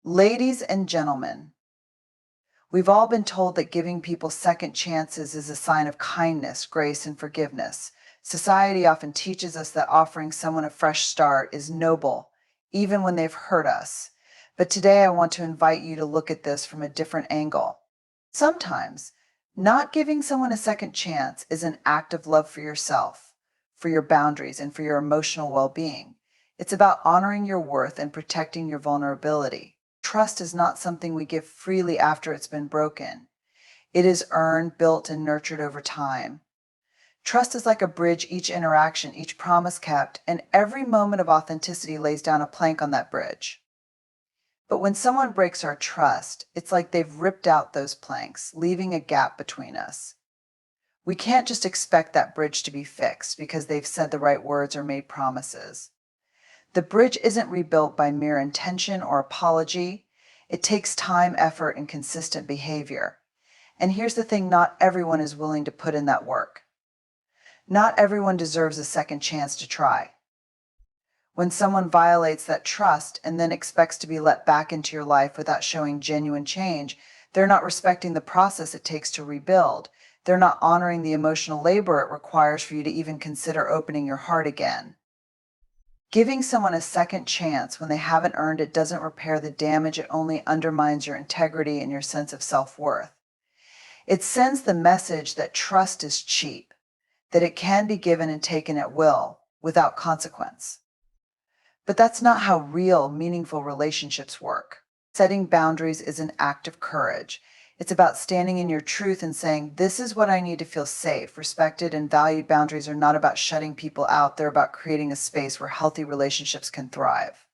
Ladies and gentlemen, we've all been told that giving people second chances is a sign of kindness, grace, and forgiveness. Society often teaches us that offering someone a fresh start is noble, even when they've hurt us. But today I want to invite you to look at this from a different angle. Sometimes, not giving someone a second chance is an act of love for yourself, for your boundaries, and for your emotional well-being. It's about honoring your worth and protecting your vulnerability. Trust is not something we give freely after it's been broken. It is earned, built, and nurtured over time. Trust is like a bridge. Each interaction, each promise kept, and every moment of authenticity lays down a plank on that bridge. But when someone breaks our trust, it's like they've ripped out those planks, leaving a gap between us. We can't just expect that bridge to be fixed because they've said the right words or made promises. The bridge isn't rebuilt by mere intention or apology. It takes time, effort, and consistent behavior. And here's the thing, not everyone is willing to put in that work. Not everyone deserves a second chance to try. When someone violates that trust and then expects to be let back into your life without showing genuine change, they're not respecting the process it takes to rebuild. They're not honoring the emotional labor it requires for you to even consider opening your heart again. Giving someone a second chance when they haven't earned it doesn't repair the damage. It only undermines your integrity and your sense of self-worth. It sends the message that trust is cheap, that it can be given and taken at will, without consequence. But that's not how real, meaningful relationships work. Setting boundaries is an act of courage. It's about standing in your truth and saying, this is what I need to feel safe, respected, and valued. Boundaries are not about shutting people out. They're about creating a space where healthy relationships can thrive.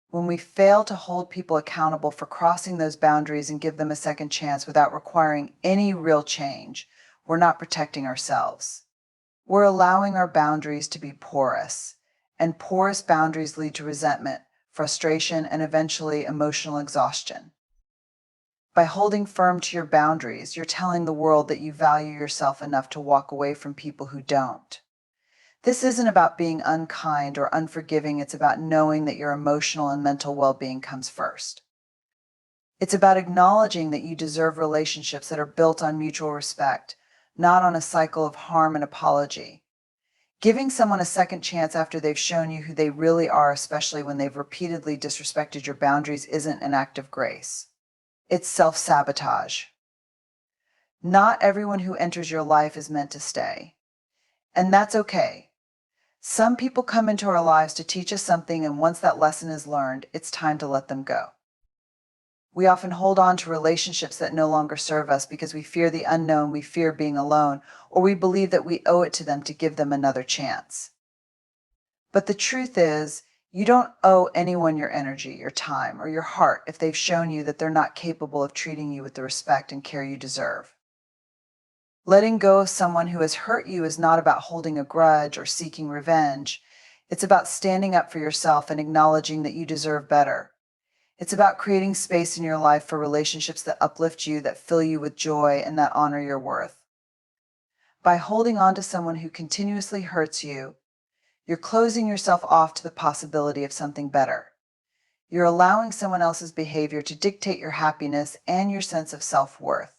When we fail to hold people accountable for crossing those boundaries and give them a second chance without requiring any real change, we're not protecting ourselves. We're allowing our boundaries to be porous, and porous boundaries lead to resentment, frustration, and eventually emotional exhaustion. By holding firm to your boundaries, you're telling the world that you value yourself enough to walk away from people who don't. This isn't about being unkind or unforgiving. It's about knowing that your emotional and mental well-being comes first. It's about acknowledging that you deserve relationships that are built on mutual respect, not on a cycle of harm and apology. Giving someone a second chance after they've shown you who they really are, especially when they've repeatedly disrespected your boundaries, isn't an act of grace. It's self-sabotage. Not everyone who enters your life is meant to stay. And that's okay. Some people come into our lives to teach us something, and once that lesson is learned, it's time to let them go. We often hold on to relationships that no longer serve us because we fear the unknown, we fear being alone, or we believe that we owe it to them to give them another chance. But the truth is, you don't owe anyone your energy, your time, or your heart if they've shown you that they're not capable of treating you with the respect and care you deserve. Letting go of someone who has hurt you is not about holding a grudge or seeking revenge. It's about standing up for yourself and acknowledging that you deserve better. It's about creating space in your life for relationships that uplift you, that fill you with joy, and that honor your worth. By holding on to someone who continuously hurts you, you're closing yourself off to the possibility of something better. You're allowing someone else's behavior to dictate your happiness and your sense of self-worth.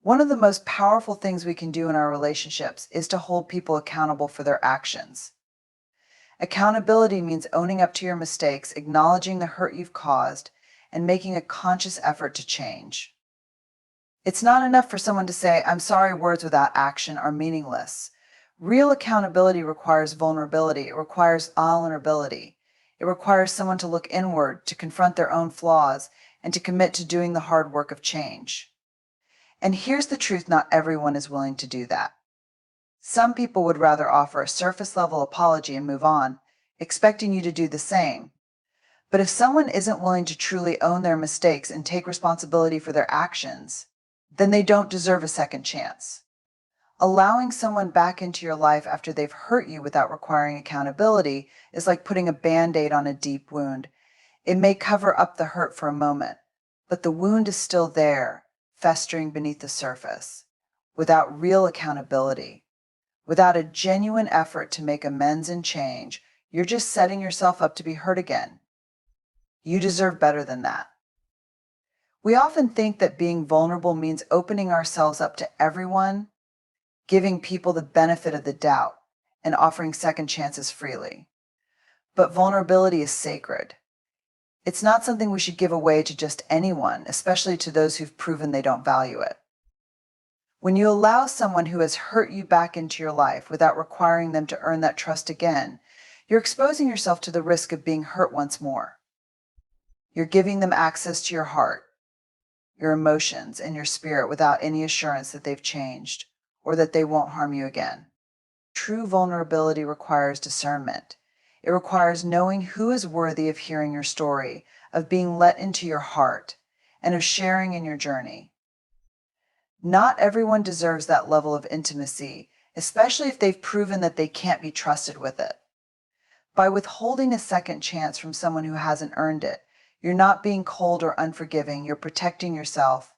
One of the most powerful things we can do in our relationships is to hold people accountable for their actions. Accountability means owning up to your mistakes, acknowledging the hurt you've caused, and making a conscious effort to change. It's not enough for someone to say, "I'm sorry." Words without action are meaningless. Real accountability requires vulnerability. It requires vulnerability. It requires someone to look inward, to confront their own flaws, and to commit to doing the hard work of change. And here's the truth, not everyone is willing to do that. Some people would rather offer a surface-level apology and move on, expecting you to do the same. But if someone isn't willing to truly own their mistakes and take responsibility for their actions, then they don't deserve a second chance. Allowing someone back into your life after they've hurt you without requiring accountability is like putting a Band-Aid on a deep wound. It may cover up the hurt for a moment, but the wound is still there, festering beneath the surface. Without real accountability, without a genuine effort to make amends and change, you're just setting yourself up to be hurt again. You deserve better than that. We often think that being vulnerable means opening ourselves up to everyone, giving people the benefit of the doubt, and offering second chances freely. But vulnerability is sacred. It's not something we should give away to just anyone, especially to those who've proven they don't value it. When you allow someone who has hurt you back into your life without requiring them to earn that trust again, you're exposing yourself to the risk of being hurt once more. You're giving them access to your heart, your emotions, and your spirit without any assurance that they've changed or that they won't harm you again. True vulnerability requires discernment. It requires knowing who is worthy of hearing your story, of being let into your heart, and of sharing in your journey. Not everyone deserves that level of intimacy, especially if they've proven that they can't be trusted with it. By withholding a second chance from someone who hasn't earned it, you're not being cold or unforgiving, you're protecting yourself.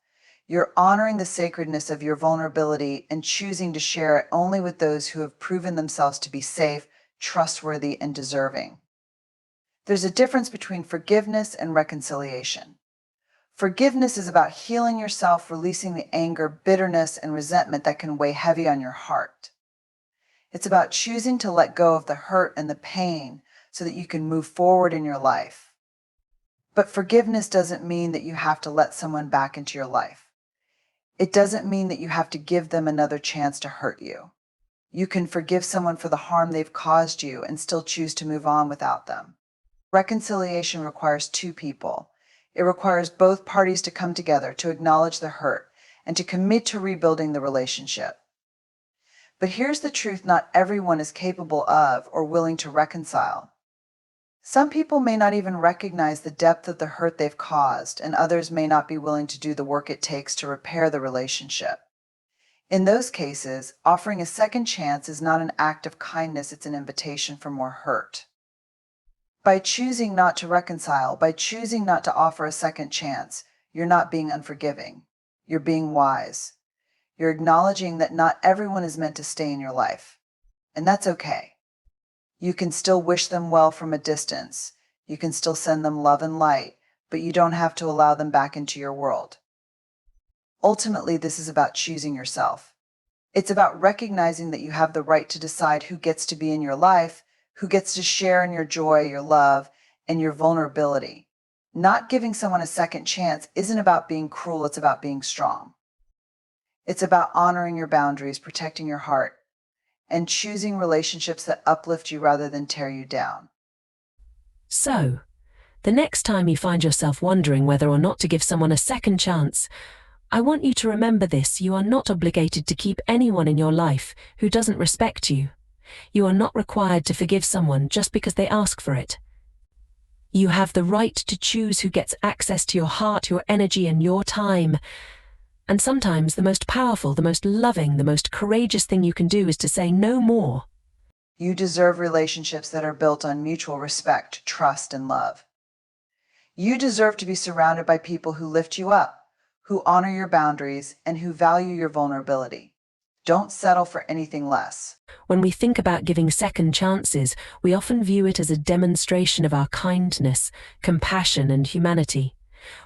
You're honoring the sacredness of your vulnerability and choosing to share it only with those who have proven themselves to be safe, trustworthy, and deserving. There's a difference between forgiveness and reconciliation. Forgiveness is about healing yourself, releasing the anger, bitterness, and resentment that can weigh heavy on your heart. It's about choosing to let go of the hurt and the pain so that you can move forward in your life. But forgiveness doesn't mean that you have to let someone back into your life. It doesn't mean that you have to give them another chance to hurt you. You can forgive someone for the harm they've caused you and still choose to move on without them. Reconciliation requires two people. It requires both parties to come together to acknowledge the hurt and to commit to rebuilding the relationship. But here's the truth: not everyone is capable of or willing to reconcile. Some people may not even recognize the depth of the hurt they've caused, and others may not be willing to do the work it takes to repair the relationship. In those cases, offering a second chance is not an act of kindness, it's an invitation for more hurt. By choosing not to reconcile, by choosing not to offer a second chance, you're not being unforgiving. You're being wise. You're acknowledging that not everyone is meant to stay in your life. And that's okay. You can still wish them well from a distance. You can still send them love and light, but you don't have to allow them back into your world. Ultimately, this is about choosing yourself. It's about recognizing that you have the right to decide who gets to be in your life, who gets to share in your joy, your love, and your vulnerability. Not giving someone a second chance isn't about being cruel, it's about being strong. It's about honoring your boundaries, protecting your heart, and choosing relationships that uplift you rather than tear you down. So, the next time you find yourself wondering whether or not to give someone a second chance, I want you to remember this: you are not obligated to keep anyone in your life who doesn't respect you. You are not required to forgive someone just because they ask for it. You have the right to choose who gets access to your heart, your energy, and your time. And sometimes the most powerful, the most loving, the most courageous thing you can do is to say no more. You deserve relationships that are built on mutual respect, trust, and love. You deserve to be surrounded by people who lift you up, who honor your boundaries, and who value your vulnerability. Don't settle for anything less. When we think about giving second chances, we often view it as a demonstration of our kindness, compassion, and humanity.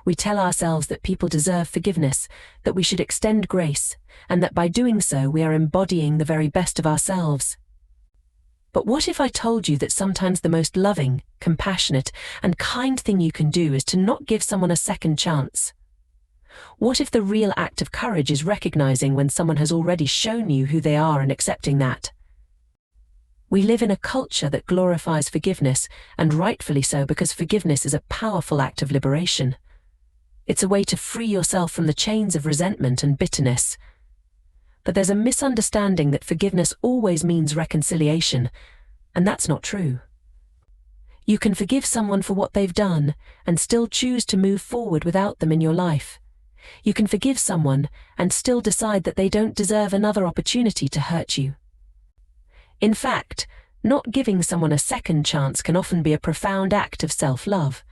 We tell ourselves that people deserve forgiveness, that we should extend grace, and that by doing so we are embodying the very best of ourselves. But what if I told you that sometimes the most loving, compassionate, and kind thing you can do is to not give someone a second chance? What if the real act of courage is recognizing when someone has already shown you who they are and accepting that? We live in a culture that glorifies forgiveness, and rightfully so, because forgiveness is a powerful act of liberation. It's a way to free yourself from the chains of resentment and bitterness. But there's a misunderstanding that forgiveness always means reconciliation, and that's not true. You can forgive someone for what they've done and still choose to move forward without them in your life. You can forgive someone and still decide that they don't deserve another opportunity to hurt you. In fact, not giving someone a second chance can often be a profound act of self-love.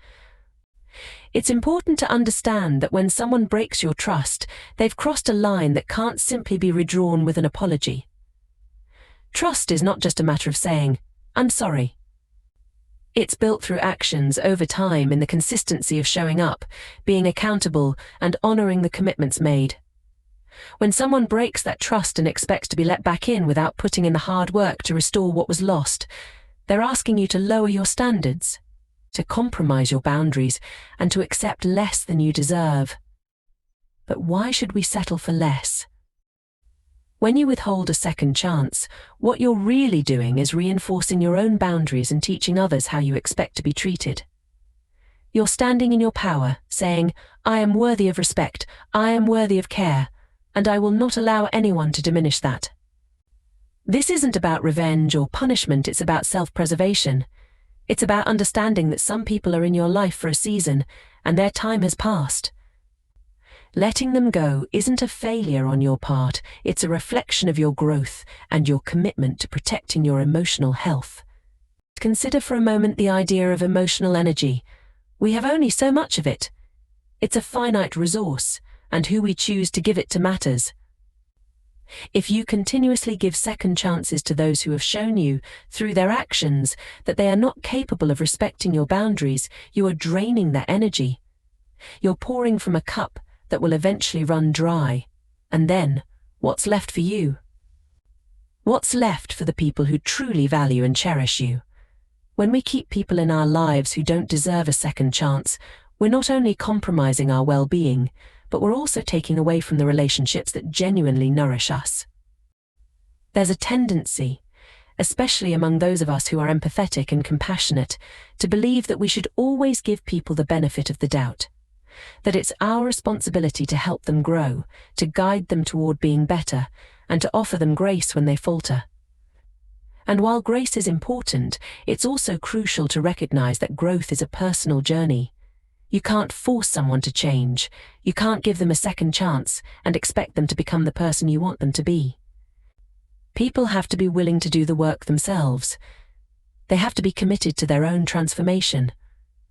It's important to understand that when someone breaks your trust, they've crossed a line that can't simply be redrawn with an apology. Trust is not just a matter of saying, "I'm sorry." It's built through actions over time in the consistency of showing up, being accountable, and honoring the commitments made. When someone breaks that trust and expects to be let back in without putting in the hard work to restore what was lost, they're asking you to lower your standards, to compromise your boundaries, and to accept less than you deserve. But why should we settle for less? When you withhold a second chance, what you're really doing is reinforcing your own boundaries and teaching others how you expect to be treated. You're standing in your power, saying, "I am worthy of respect, I am worthy of care, and I will not allow anyone to diminish that." This isn't about revenge or punishment, it's about self-preservation. It's about understanding that some people are in your life for a season, and their time has passed. Letting them go isn't a failure on your part, it's a reflection of your growth and your commitment to protecting your emotional health. Consider for a moment the idea of emotional energy. We have only so much of it. It's a finite resource, and who we choose to give it to matters. If you continuously give second chances to those who have shown you, through their actions, that they are not capable of respecting your boundaries, you are draining their energy. You're pouring from a cup that will eventually run dry. And then, what's left for you? What's left for the people who truly value and cherish you? When we keep people in our lives who don't deserve a second chance, we're not only compromising our well-being, but we're also taking away from the relationships that genuinely nourish us. There's a tendency, especially among those of us who are empathetic and compassionate, to believe that we should always give people the benefit of the doubt, that it's our responsibility to help them grow, to guide them toward being better, and to offer them grace when they falter. And while grace is important, it's also crucial to recognize that growth is a personal journey. You can't force someone to change. You can't give them a second chance and expect them to become the person you want them to be. People have to be willing to do the work themselves. They have to be committed to their own transformation.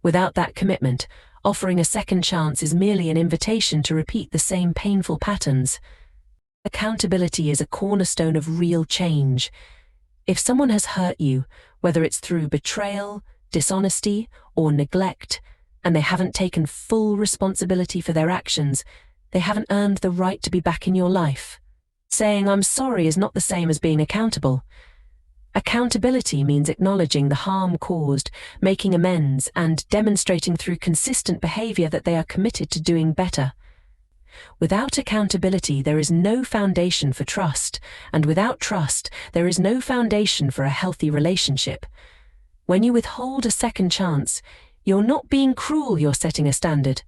Without that commitment, offering a second chance is merely an invitation to repeat the same painful patterns. Accountability is a cornerstone of real change. If someone has hurt you, whether it's through betrayal, dishonesty, or neglect, and they haven't taken full responsibility for their actions, they haven't earned the right to be back in your life. Saying "I'm sorry" is not the same as being accountable. Accountability means acknowledging the harm caused, making amends, and demonstrating through consistent behavior that they are committed to doing better. Without accountability, there is no foundation for trust, and without trust, there is no foundation for a healthy relationship. When you withhold a second chance, you're not being cruel, you're setting a standard.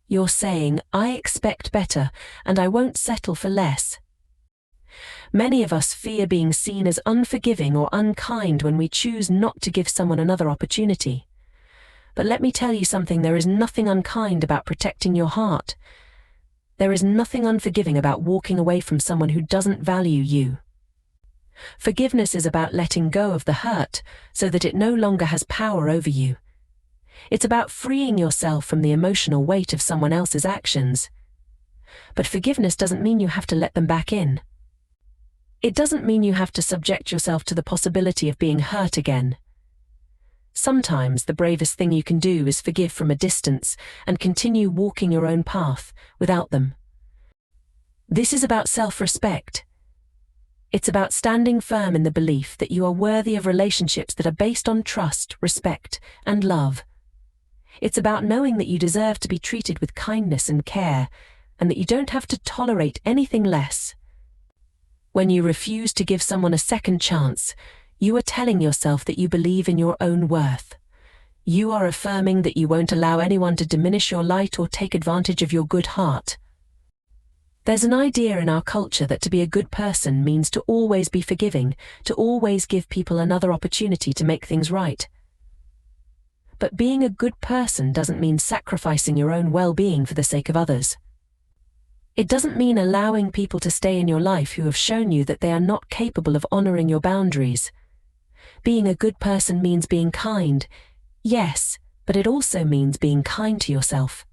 You're saying, "I expect better, and I won't settle for less." Many of us fear being seen as unforgiving or unkind when we choose not to give someone another opportunity. But let me tell you something, there is nothing unkind about protecting your heart. There is nothing unforgiving about walking away from someone who doesn't value you. Forgiveness is about letting go of the hurt so that it no longer has power over you. It's about freeing yourself from the emotional weight of someone else's actions. But forgiveness doesn't mean you have to let them back in. It doesn't mean you have to subject yourself to the possibility of being hurt again. Sometimes the bravest thing you can do is forgive from a distance and continue walking your own path without them. This is about self-respect. It's about standing firm in the belief that you are worthy of relationships that are based on trust, respect, and love. It's about knowing that you deserve to be treated with kindness and care, and that you don't have to tolerate anything less. When you refuse to give someone a second chance, you are telling yourself that you believe in your own worth. You are affirming that you won't allow anyone to diminish your light or take advantage of your good heart. There's an idea in our culture that to be a good person means to always be forgiving, to always give people another opportunity to make things right. But being a good person doesn't mean sacrificing your own well-being for the sake of others. It doesn't mean allowing people to stay in your life who have shown you that they are not capable of honoring your boundaries. Being a good person means being kind, yes, but it also means being kind to yourself.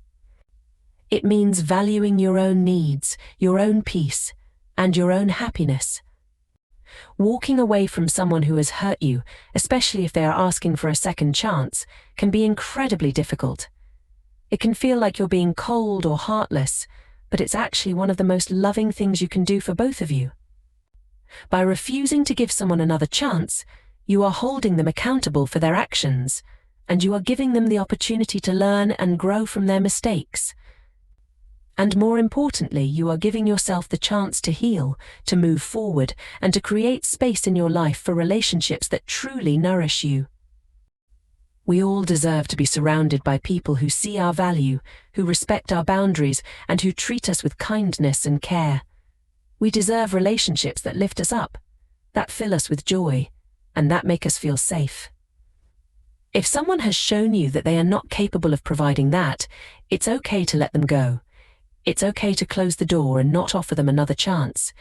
It means valuing your own needs, your own peace, and your own happiness. Walking away from someone who has hurt you, especially if they are asking for a second chance, can be incredibly difficult. It can feel like you're being cold or heartless, but it's actually one of the most loving things you can do for both of you. By refusing to give someone another chance, you are holding them accountable for their actions, and you are giving them the opportunity to learn and grow from their mistakes. And more importantly, you are giving yourself the chance to heal, to move forward, and to create space in your life for relationships that truly nourish you. We all deserve to be surrounded by people who see our value, who respect our boundaries, and who treat us with kindness and care. We deserve relationships that lift us up, that fill us with joy, and that make us feel safe. If someone has shown you that they are not capable of providing that, it's okay to let them go. It's okay to close the door and not offer them another chance.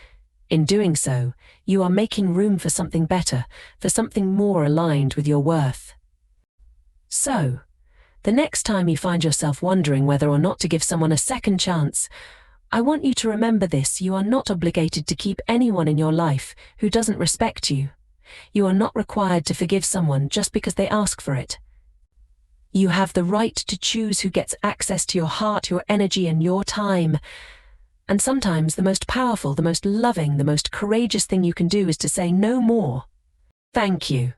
In doing so, you are making room for something better, for something more aligned with your worth. So, the next time you find yourself wondering whether or not to give someone a second chance, I want you to remember this: you are not obligated to keep anyone in your life who doesn't respect you. You are not required to forgive someone just because they ask for it. You have the right to choose who gets access to your heart, your energy, and your time. And sometimes the most powerful, the most loving, the most courageous thing you can do is to say no more. Thank you.